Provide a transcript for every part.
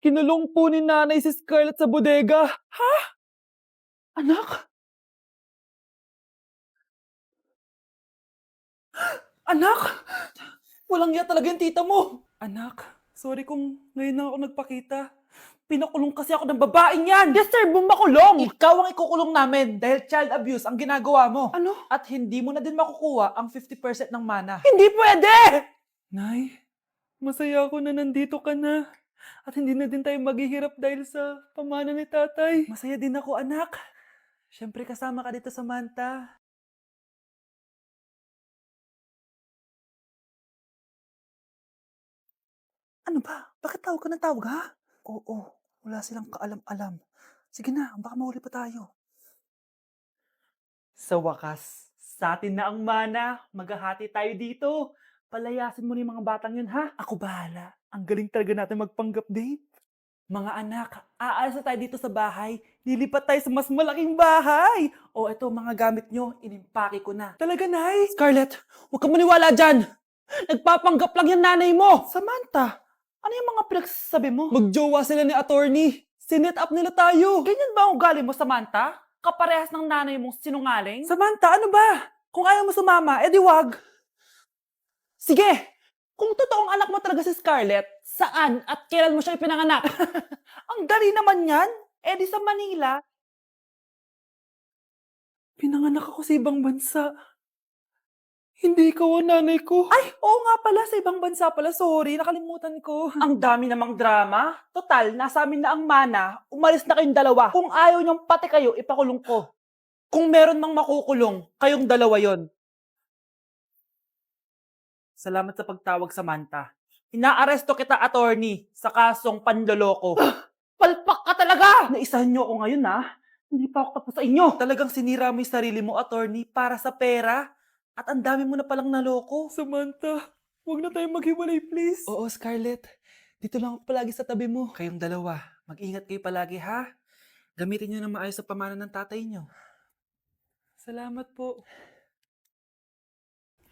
Kinulong po ni nanay si Scarlett sa bodega. Ha? Anak? Anak? Walang iya talaga yung tita mo. Anak, sorry kung ngayon na ako nagpakita. Pinakulong kasi ako ng babaeng yan! Deserve mo makulong! Ikaw ang ikukulong namin dahil child abuse ang ginagawa mo. Ano? At hindi mo na din makukuha ang 50% ng mana. Hindi pwede! Nay, masaya ako na nandito ka na. At hindi na din tayo maghihirap dahil sa pamana ni tatay. Masaya din ako, anak. Siyempre kasama ka dito sa Manta. Ano ba? Bakit tawag ka ng tawag, ha? Oo, wala silang kaalam-alam. Sige na, baka mahuli pa tayo. Sa wakas, sa atin na ang mana. Maghahati tayo dito. Palayasin mo ni mga batang yun, ha? Ako bahala. Ang galing talaga natin magpanggap date. Mga anak, aalis na tayo dito sa bahay. Lilipat tayo sa mas malaking bahay. O eto, mga gamit nyo, inimpake ko na. Talaga, Nay? Scarlett, huwag ka maniwala dyan. Nagpapanggap lang yung nanay mo. Samantha, ano yung mga pinagsasabi mo? Magjowa sila ni attorney. Sinet up nila tayo. Ganyan ba ang ugali mo, Samantha? Kaparehas ng nanay mong sinungaling? Samantha, ano ba? Kung ayaw mo sumama, edi wag. Sige, kung totoong anak mo talaga si Scarlett, saan at kailan mo siya ipinanganak? Ang dali naman yan. Edi sa Manila. Pinanganak ako sa ibang bansa. Hindi ikaw ang nanay ko. Ay, oo nga pala, sa ibang bansa pala. Sorry, nakalimutan ko. Ang dami namang drama. Total, nasa amin na ang mana. Umalis na kayong dalawa. Kung ayaw niyong pati kayo, ipakulong ko. Kung meron mang makukulong, kayong dalawa yon. Salamat sa pagtawag, Samantha. Inaaresto kita, attorney, sa kasong panloloko. Palpak ka talaga! Naisahan niyo ako ngayon, ha? Hindi pa ako tapos sa inyo. Talagang sinira mo yung sarili mo, attorney, para sa pera. At ang dami mo na palang naloko. Samantha, huwag na tayong maghiwalay, please. Oo, Scarlett. Dito lang ako palagi sa tabi mo. Kayong dalawa, mag-ingat kayo palagi, ha? Gamitin niyo na maayos sa pamana ng tatay niyo. Salamat po.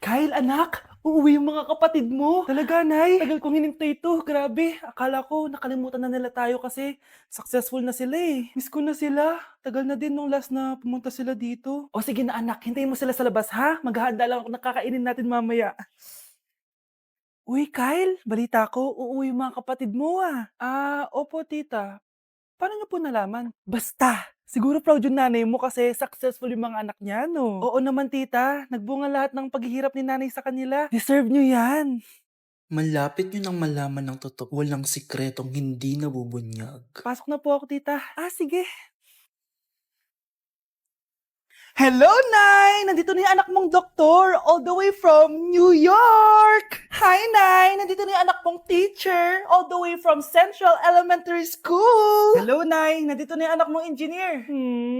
Kyle, anak! Uuwi yung mga kapatid mo! Talaga, Nay? Tagal kong hinintay ito. Grabe. Akala ko nakalimutan na nila tayo kasi successful na sila eh. Miss ko na sila. Tagal na din nung last na pumunta sila dito. O sige na, anak. Hintayin mo sila sa labas, ha? Maghahanda lang ako ng kakainin natin mamaya. Uy, Kyle. Balita ko, uuwi yung mga kapatid mo ah. Opo, tita. Paano niyo po nalaman? Basta! Siguro proud yung nanay mo kasi successful yung mga anak niya, no? Oo naman, tita. Nagbunga lahat ng paghihirap ni nanay sa kanila. Deserve niyo yan. Malapit nyo nang malaman ng totoo. Walang sikretong hindi nabubunyag. Pasok na po ako, tita. Sige. Hello, Nay! Nandito na yung anak mong doktor, all the way from New York! Hi, Nay! Nandito na yung anak mong teacher, all the way from Central Elementary School! Hello, Nay! Nandito na yung anak mong engineer.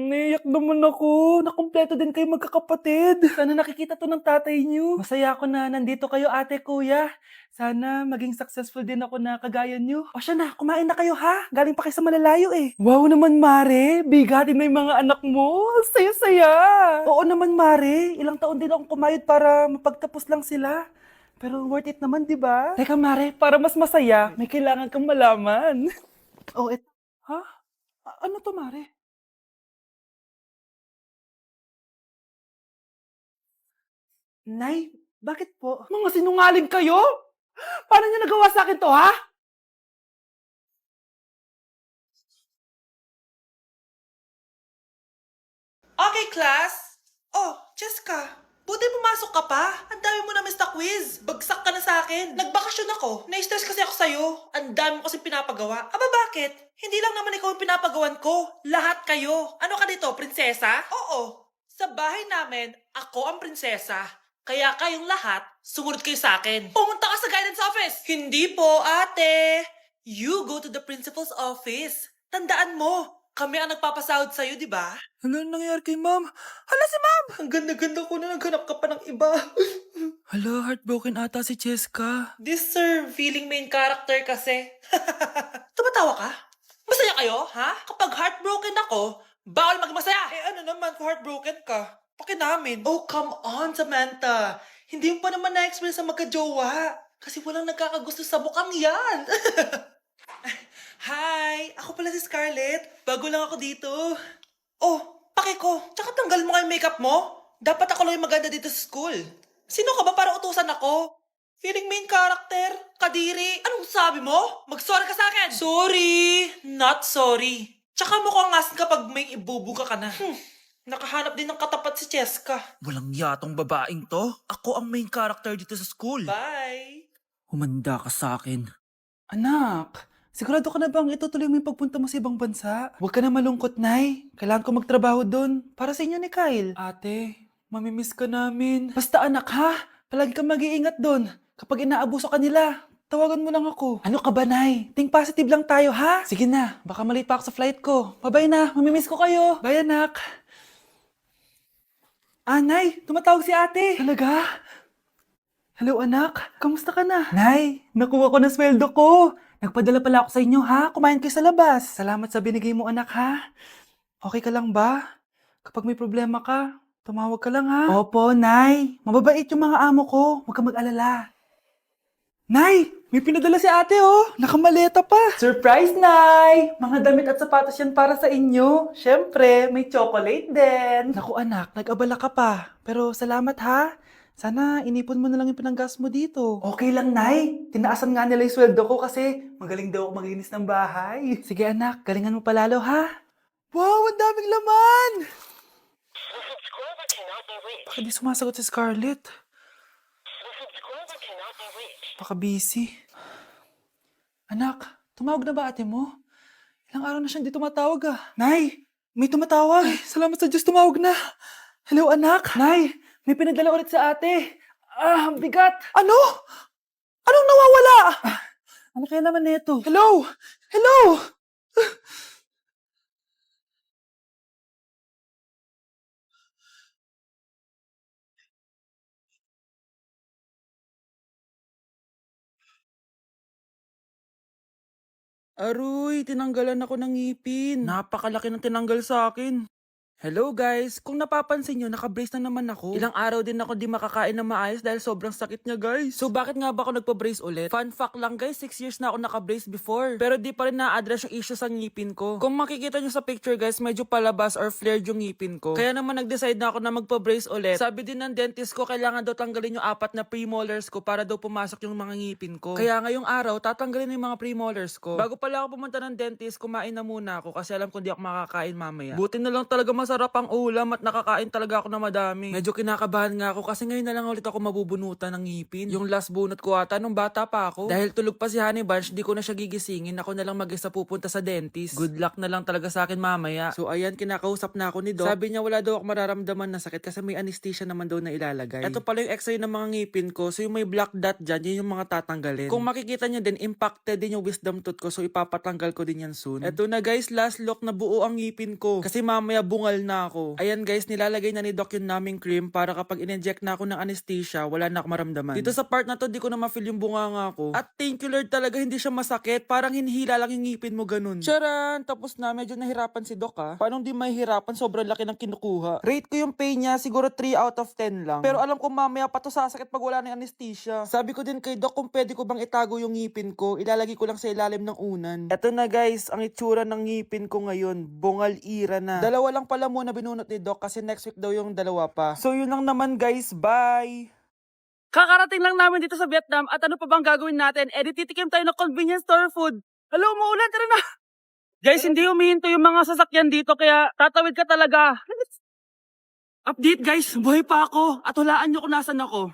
Naiyak naman ako. Nakumpleto din kayo magkakapatid. Sana nakikita to ng tatay niyo. Masaya ako na nandito kayo, ate, kuya. Sana maging successful din ako na kagaya niyo. O siya na, kumain na kayo ha? Galing pa kayo sa malalayo eh. Wow naman, Mare. Bigatin na yung mga anak mo. Saya-saya. Oo naman, Mare. Ilang taon din akong kumayod para mapagtapos lang sila. Pero worth it naman, di ba? Teka, Mare, para mas masaya, may kailangan kang malaman. Ha? Ano to, Mare? Nay, bakit po? Mga sinungaling kayo? Paano niyo nagawa sa akin to, ha? Okay, class. Oh, Jessica, buti pumasok ka pa. Ang dami mo na miss na quiz. Bagsak ka na sa akin. Nagbakasyon ako. Na-stress kasi ako sa'yo. Ang dami mo kasi pinapagawa. Aba, bakit? Hindi lang naman ikaw yung pinapagawan ko. Lahat kayo. Ano ka dito, prinsesa? Oo. Sa bahay namin, ako ang prinsesa. Kaya kayong lahat, sumunod kayo sa akin. Pumunta ka sa guidance office. Hindi po, ate. You go to the principal's office. Tandaan mo, kami ang nagpapasahod sa'yo, di ba? Ano nangyayari kay ma'am? Hala si ma'am! Ang ganda-ganda ko na naghanap ka pa ng iba. Hala, heartbroken ata si Cheska. This sir, feeling main character kasi. Tumatawa ka? Masaya kayo, ha? Kapag heartbroken ako, bawal maging masaya. Ano naman kung heartbroken ka? Pakinamin. Oh, come on, Samantha. Hindi mo pa naman na-experience sa magka-jowa. Kasi walang nagkakagusto sa mukhang yan. Hi! Hi! Ako pala si Scarlett. Bago lang ako dito. Oh, pake ko. Tsaka tanggal mo nga yung makeup mo. Dapat ako lang yung maganda dito sa school. Sino ka ba para utusan ako? Feeling main character? Kadiri? Anong sabi mo? Mag-sorry ka sa akin! Sorry! Not sorry. Tsaka mukhang asin kapag may ibubuga ka na. Nakahanap din ng katapat si Cheska. Walang yatong babaeng to. Ako ang main character dito sa school. Bye! Humanda ka sa akin. Anak, sigurado ka na bang itutuloy mo yung pagpunta mo sa ibang bansa? Huwag ka na malungkot, Nay. Kailangan ko magtrabaho doon. Para sa inyo ni Kyle. Ate, mamimiss ka namin. Basta anak ha, palagi kang mag-iingat doon. Kapag inaabuso ka nila, tawagan mo lang ako. Ano ka ba, Nay? Think positive lang tayo, ha? Sige na, baka malate pa ako sa flight ko. Bye-bye na, mamimiss ko kayo. Bye, anak. Nay, tumatawag si ate. Talaga? Hello, anak. Kamusta ka na? Nay, nakuha ko na sweldo ko. Nagpadala pala ako sa inyo, ha? Kumain kayo sa labas. Salamat sa binigay mo, anak, ha? Okay ka lang ba? Kapag may problema ka, tumawag ka lang, ha? Opo, Nay. Mababait yung mga amo ko. Huwag ka mag-alala. Nay, may pinadala si ate, oh. Nakamaleta pa. Surprise, Nay! Mga damit at sapatos yan para sa inyo. Siyempre, may chocolate din. Naku, anak, nag-abala ka pa. Pero salamat, ha? Sana inipon mo na lang yung pinanggas mo dito. Okay lang, Nay. Tinaasan nga nila yung sweldo ko kasi magaling daw ako maglinis ng bahay. Sige, anak. Galingan mo palalo, ha? Wow, ang daming laman! Bakit di sumasagot si Scarlett? Baka busy. Anak, tumawag na ba ate mo? Ilang araw na siyang di tumatawag ah. Nay, may tumatawag. Ay, salamat sa Diyos, tumawag na. Hello anak. Nay, may pinadala ulit sa ate. Ang bigat. Ano? Anong nawawala? Ano kaya naman nito? Hello? Hello? Aroy, tinanggalan ako ng ngipin. Napakalaki ng tinanggal sa akin. Hello guys, kung napapansin nyo, naka-brace na naman ako. Ilang araw din ako di makakain na maayos dahil sobrang sakit niya guys. So bakit nga ba ako nagpa-brace ulit? Fun fact lang guys, 6 years na ako naka-brace before. Pero di pa rin na-address yung issue sa ngipin ko. Kung makikita nyo sa picture guys, medyo palabas or flared yung ngipin ko. Kaya naman nag-decide na ako na magpa-brace ulit. Sabi din ng dentist ko, kailangan daw tanggalin yung 4 na premolars ko para daw pumasok yung mga ngipin ko. Kaya ngayong araw, tatanggalin yung mga premolars ko. Bago pala ako pumunta ng dentist, kumain na muna ako kasi alam ko di ako makakain mamaya. Buti na lang talaga masarap ang ulam at nakakain talaga ako na madami. Medyo kinakabahan nga ako kasi ngayon na lang ulit ako mabubunutan ng ngipin. Yung last bunot ko ata nung bata pa ako. Dahil tulog pa si Honey Bunch, di ko na siya gigisingin. Ako na lang mag-isa pupunta sa dentist. Good luck na lang talaga sa akin mamaya. So ayan, kinakausap na ako ni Doc. Sabi niya wala daw ako mararamdaman na sakit kasi may anesthesia naman daw na ilalagay. Ito pala yung x-ray ng mga ngipin ko. So yung may black dot dyan, yun yung mga tatanggalin. Kung makikita niyo din, impacted din yung wisdom tooth ko. So ipapatanggal ko din yan soon. Ito na guys, last look na buo ang ngipin ko. Kasi mamaya bungal na ako. Ayan guys, nilalagay na ni Doc yung numbing cream para kapag in-inject na ako ng anesthesia, wala na ako maramdaman. Dito sa part na to, di ko na ma-feel yung bunganga ko. At thank you Lord talaga, hindi siya masakit. Parang hinihila lang yung ngipin mo ganun. Charan! Tapos na, medyo nahirapan si Doc ha. Paano di mahihirapan? Sobrang laki ng kinukuha. Rate ko yung pain niya, siguro 3 out of 10 lang. Pero alam ko mamaya pa to sasakit pag wala na yung anesthesia. Sabi ko din kay Doc kung pwede ko bang itago yung ngipin ko, ilalagay ko lang sa ilalim ng unan. Eto na guys, ang itsura ng ngipin ko ngayon. Bungal ira na. Dalawa lang pala muna binunot ni Doc kasi next week daw yung dalawa pa. So yun lang naman guys, bye! Kakarating lang namin dito sa Vietnam at ano pa bang gagawin natin? Titikim tayo ng convenience store food. Hello, umuulan, tara na! Guys, hindi humihinto yung mga sasakyan dito kaya tatawid ka talaga. Update guys, buhay pa ako at hulaan nyo kung nasan ako.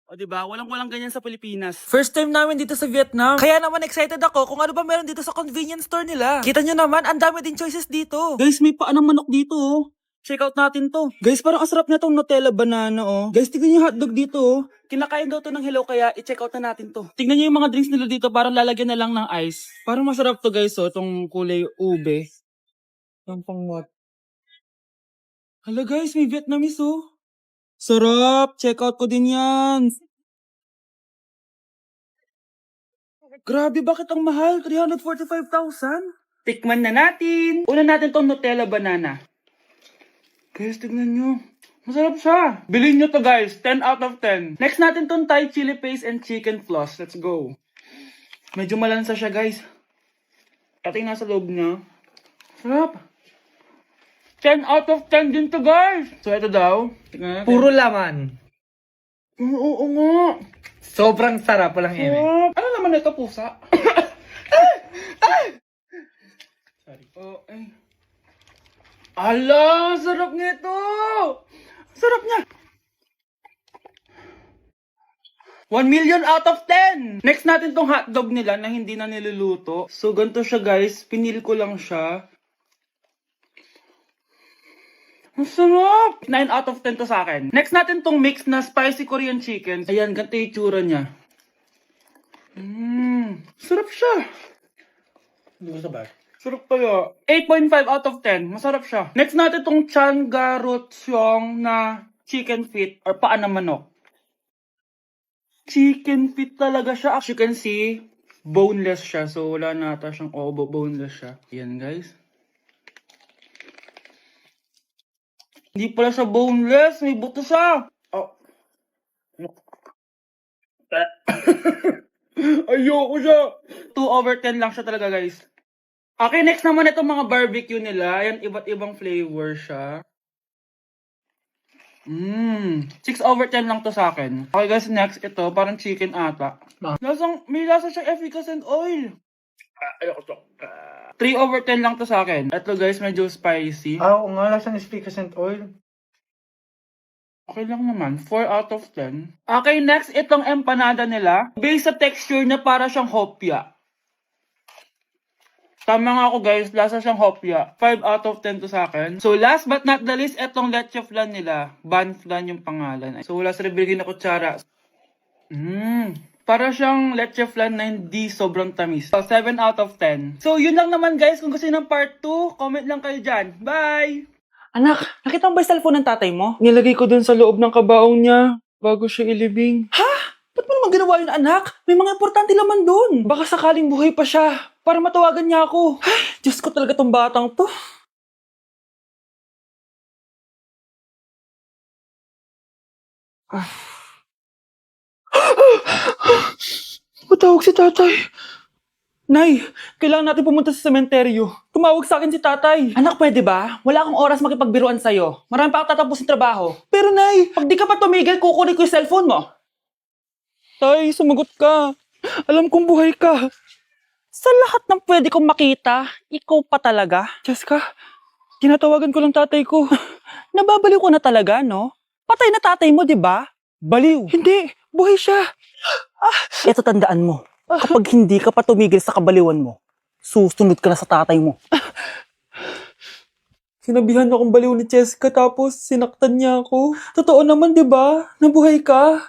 O diba, walang ganyan sa Pilipinas. First time namin dito sa Vietnam. Kaya naman excited ako kung ano ba meron dito sa convenience store nila. Kita nyo naman, ang dami din choices dito. Guys, may paanang manok dito oh. Check out natin to. Guys, parang asarap na tong Nutella banana oh. Guys, tignan yung hotdog dito oh. Kinakain daw to ng hello kaya i-check out na natin to. Tignan nyo yung mga drinks nila dito, parang lalagyan na lang ng ice. Parang masarap to guys oh, tong kulay ube. Yung pang what? Hala guys, may Vietnamese oh. Sarap! Check out ko din yan. Grabe, bakit ang mahal? 345,000? Tikman na natin. Una natin tong Nutella banana. Guys, tignan nyo. Masarap siya. Bilhin nyo to guys. 10 out of 10. Next natin tong Thai chili paste and chicken floss. Let's go. Medyo malansa siya guys. Ito yung nasa loob niya. Sarap. 10 out of 10 din to, guys. So, ito daw. Tingnan natin. Puro laman. Oo nga. Sobrang sarap, walang eme. Sarap. Ano naman ito, pusa? Sorry. Oh, ay. Ala, sarap nito. Sarap niya. 1 million out of 10! Next natin tong hotdog nila na hindi na niluluto. So, ganito siya, guys. Pinil ko lang siya. Ang sarap! 9 out of 10 to sa akin. Next natin tong mix na spicy Korean chicken. Ayan, ganito yung itsura niya. Sarap siya. Gusto ba? Sarap kaya. 8.5 out of 10. Masarap siya. Next natin tong Changarotsyong na chicken feet or paa ng manok. Chicken feet talaga siya. As you can see, boneless siya. So, wala na ata siyang obo. Boneless siya. Yan, guys. Hindi pala siya boneless. May buto siya. Oh. Ayoko siya. 2 over 10 lang siya talaga, guys. Okay, next naman itong mga barbecue nila. Yan, iba't ibang flavor siya. 6 over 10 lang to sa akin. Okay guys, next ito, parang chicken ata. May lasa siyang efficacent oil. Ayoko to. 3 over 10 lang to sa akin. Ito guys, medyo spicy. Oo nga, lasang speakers oil. Okay lang naman, 4 out of 10. Okay, next itong empanada nila. Based sa texture na para siyang hopya. Tama nga ako guys, lasa siyang hopya. 5 out of 10 to sa akin. So last but not the least, etong leche flan nila. Ban flan yung pangalan. So wala sa binigay na kutsara. Para siyang leche flan na hindi sobrang tamis. So 7 out of 10. So yun lang naman guys. Kung gusto niyo ng part 2, comment lang kayo dyan. Bye! Anak, nakita mo ba yung cellphone ng tatay mo? Nilagay ko dun sa loob ng kabaong niya bago siya ilibing. Ba't mo naman ginawa yun, anak? May mga importante laman dun. Baka sakaling buhay pa siya para matawagan niya ako. Ay, Diyos ko talaga tong batang to. Matawag si tatay. Nay, kailangan natin pumunta sa sementeryo. Tumawag sa akin si tatay. Anak, pwede ba? Wala akong oras makipagbiruan sa'yo. Marami pa ako tatapusin trabaho. Pero nay, pag di ka pa tumigil, kukunin ko yung cellphone mo. Tay, sumagot ka. Alam kong buhay ka. Sa lahat ng pwede kong makita, ikaw pa talaga. Jessica, tinatawagan ko lang tatay ko. Nababaliw ko na talaga, no? Patay na tatay mo, di ba? Baliw. Hindi, buhay siya. Ito tandaan mo. Kapag hindi ka pa tumigil sa kabaliwan mo, susunod ka na sa tatay mo. Sinabihan akong baliw ni Jessica tapos sinaktan niya ako. Totoo naman, di ba? Nabuhay ka.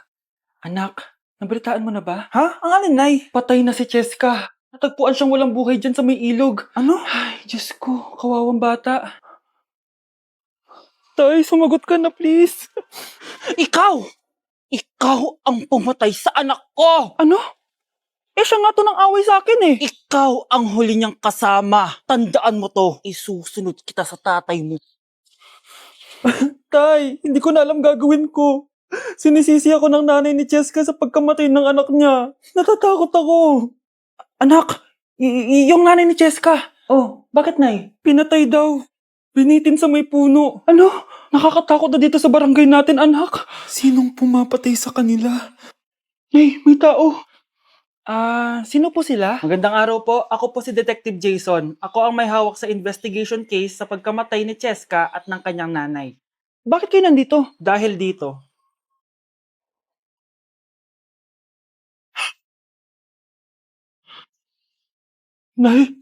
Anak, nabalitaan mo na ba? Ha? Ang alin, Nay? Patay na si Jessica. Natagpuan siyang walang buhay dyan sa may ilog. Ano? Ay, Diyos ko, kawawang bata. Tay, sumagot ka na please. Ikaw! Ikaw ang pumatay sa anak ko! Ano? Eh, siya nga to ng away sa akin eh. Ikaw ang huli niyang kasama. Tandaan mo to. Isusunod kita sa tatay mo. Tay, hindi ko na alam gagawin ko. Sinisisi ako ng nanay ni Jessica sa pagkamatay ng anak niya. Natatakot ako. Anak, yung nanay ni Jessica. Oh, bakit nay? Pinatay daw. Binitin sa may puno. Ano? Nakakatakot na dito sa barangay natin, anak. Sinong pumapatay sa kanila? Nay, may tao. Sino po sila? Magandang araw po. Ako po si Detective Jason. Ako ang may hawak sa investigation case sa pagkamatay ni Cheska at ng kanyang nanay. Bakit kayo nandito? Dahil dito. Nay,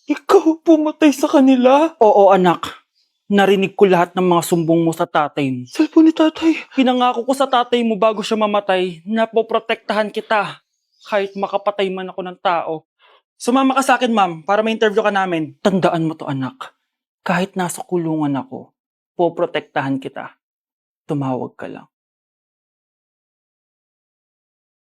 ikaw pumatay sa kanila? Oo, anak. Narinig ko lahat ng mga sumbong mo sa tatay mo. Cellphone ni tatay. Pinangako ko sa tatay mo bago siya mamatay na poprotektahan kita. Kahit makapatay man ako ng tao. Sumama ka sa akin, ma'am, para ma-interview ka namin. Tandaan mo to, anak. Kahit nasa kulungan ako, poprotektahan kita. Tumawag ka lang.